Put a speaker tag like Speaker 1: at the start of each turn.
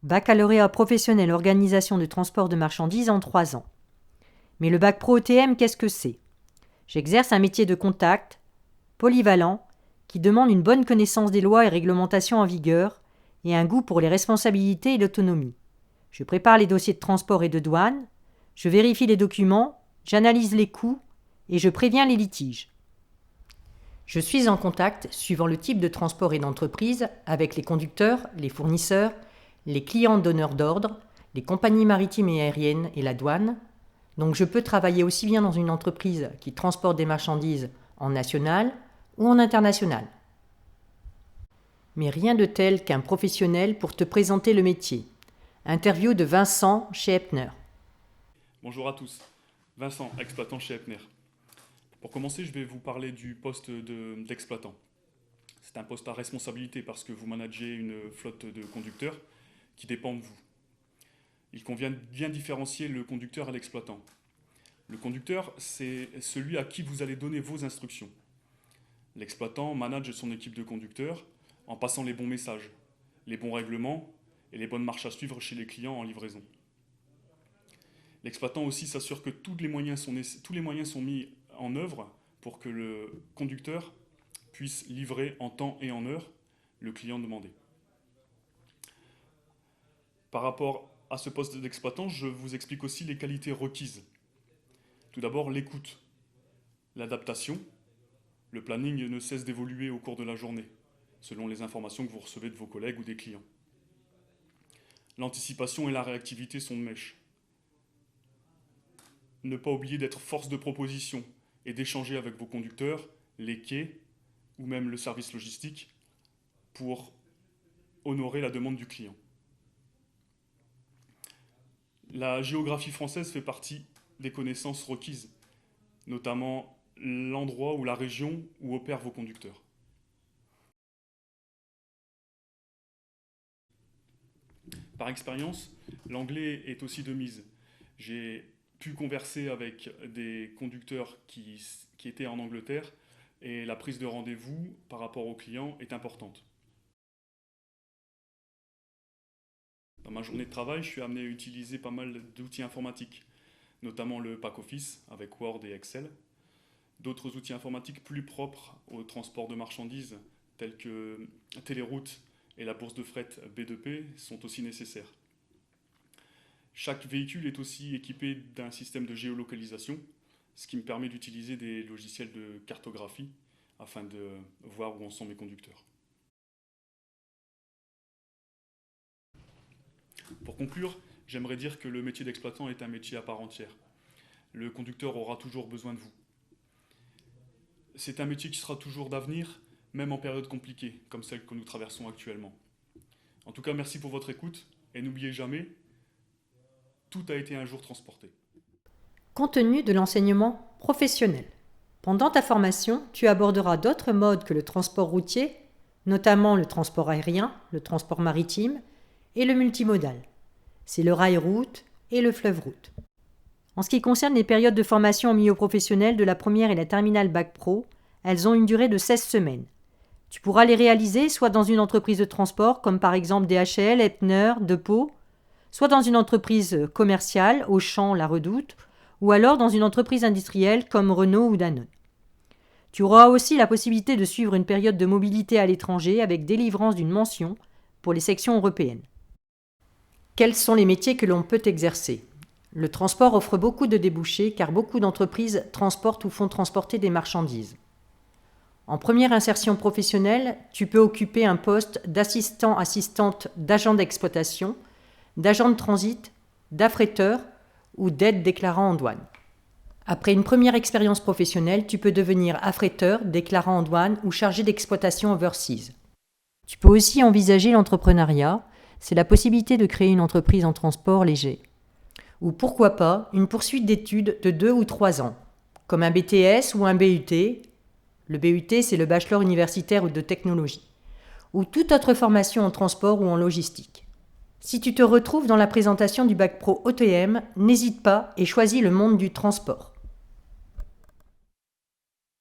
Speaker 1: Baccalauréat professionnel organisation de transport de marchandises en 3 ans. Mais le bac pro ETM, qu'est-ce que c'est ? J'exerce un métier de contact, polyvalent, qui demande une bonne connaissance des lois et réglementations en vigueur et un goût pour les responsabilités et l'autonomie. Je prépare les dossiers de transport et de douane, je vérifie les documents, j'analyse les coûts et je préviens les litiges. Je suis en contact, suivant le type de transport et d'entreprise, avec les conducteurs, les fournisseurs, les clients donneurs d'ordre, les compagnies maritimes et aériennes et la douane. Donc je peux travailler aussi bien dans une entreprise qui transporte des marchandises en national ou en international. Mais rien de tel qu'un professionnel pour te présenter le métier. Interview de Vincent chez Epner.
Speaker 2: Bonjour à tous, Vincent, exploitant chez Epner. Pour commencer, je vais vous parler du poste d'exploitant. C'est un poste à responsabilité parce que vous managez une flotte de conducteurs qui dépend de vous. Il convient de bien différencier le conducteur et l'exploitant. Le conducteur, c'est celui à qui vous allez donner vos instructions. L'exploitant manage son équipe de conducteurs en passant les bons messages, les bons règlements et les bonnes marches à suivre chez les clients en livraison. L'exploitant aussi s'assure que tous les moyens sont mis en œuvre pour que le conducteur puisse livrer en temps et en heure le client demandé. Par rapport à ce poste d'exploitant, je vous explique aussi les qualités requises. Tout d'abord, l'écoute, l'adaptation. Le planning ne cesse d'évoluer au cours de la journée, selon les informations que vous recevez de vos collègues ou des clients. L'anticipation et la réactivité sont de mèche. Ne pas oublier d'être force de proposition et d'échanger avec vos conducteurs, les quais ou même le service logistique pour honorer la demande du client. La géographie française fait partie des connaissances requises, notamment l'endroit ou la région où opèrent vos conducteurs. Par expérience, l'anglais est aussi de mise. J'ai pu converser avec des conducteurs qui étaient en Angleterre et la prise de rendez-vous par rapport aux clients est importante. Dans ma journée de travail, je suis amené à utiliser pas mal d'outils informatiques, notamment le pack office avec Word et Excel. D'autres outils informatiques plus propres au transport de marchandises, tels que Téléroute et la bourse de fret B2P, sont aussi nécessaires. Chaque véhicule est aussi équipé d'un système de géolocalisation, ce qui me permet d'utiliser des logiciels de cartographie afin de voir où en sont mes conducteurs. Pour conclure, j'aimerais dire que le métier d'exploitant est un métier à part entière. Le conducteur aura toujours besoin de vous. C'est un métier qui sera toujours d'avenir, même en période compliquée, comme celle que nous traversons actuellement. En tout cas, merci pour votre écoute, et n'oubliez jamais, tout a été un jour transporté.
Speaker 1: Contenu de l'enseignement professionnel. Pendant ta formation, tu aborderas d'autres modes que le transport routier, notamment le transport aérien, le transport maritime et le multimodal. C'est le rail-route et le fleuve-route. En ce qui concerne les périodes de formation en milieu professionnel de la première et la terminale Bac Pro, elles ont une durée de 16 semaines. Tu pourras les réaliser soit dans une entreprise de transport, comme par exemple DHL, Epner, Depot, soit dans une entreprise commerciale, Auchan, La Redoute, ou alors dans une entreprise industrielle comme Renault ou Danone. Tu auras aussi la possibilité de suivre une période de mobilité à l'étranger avec délivrance d'une mention pour les sections européennes. Quels sont les métiers que l'on peut exercer ? Le transport offre beaucoup de débouchés car beaucoup d'entreprises transportent ou font transporter des marchandises. En première insertion professionnelle, tu peux occuper un poste d'assistant-assistante d'agent d'exploitation, d'agent de transit, d'affréteur ou d'aide déclarant en douane. Après une première expérience professionnelle, tu peux devenir affréteur, déclarant en douane ou chargé d'exploitation overseas. Tu peux aussi envisager l'entrepreneuriat, c'est la possibilité de créer une entreprise en transport léger. Ou pourquoi pas une poursuite d'études de 2 ou 3 ans, comme un BTS ou un BUT. Le BUT, c'est le bachelor universitaire ou de technologie. Ou toute autre formation en transport ou en logistique. Si tu te retrouves dans la présentation du bac pro ETM, n'hésite pas et choisis le monde du transport.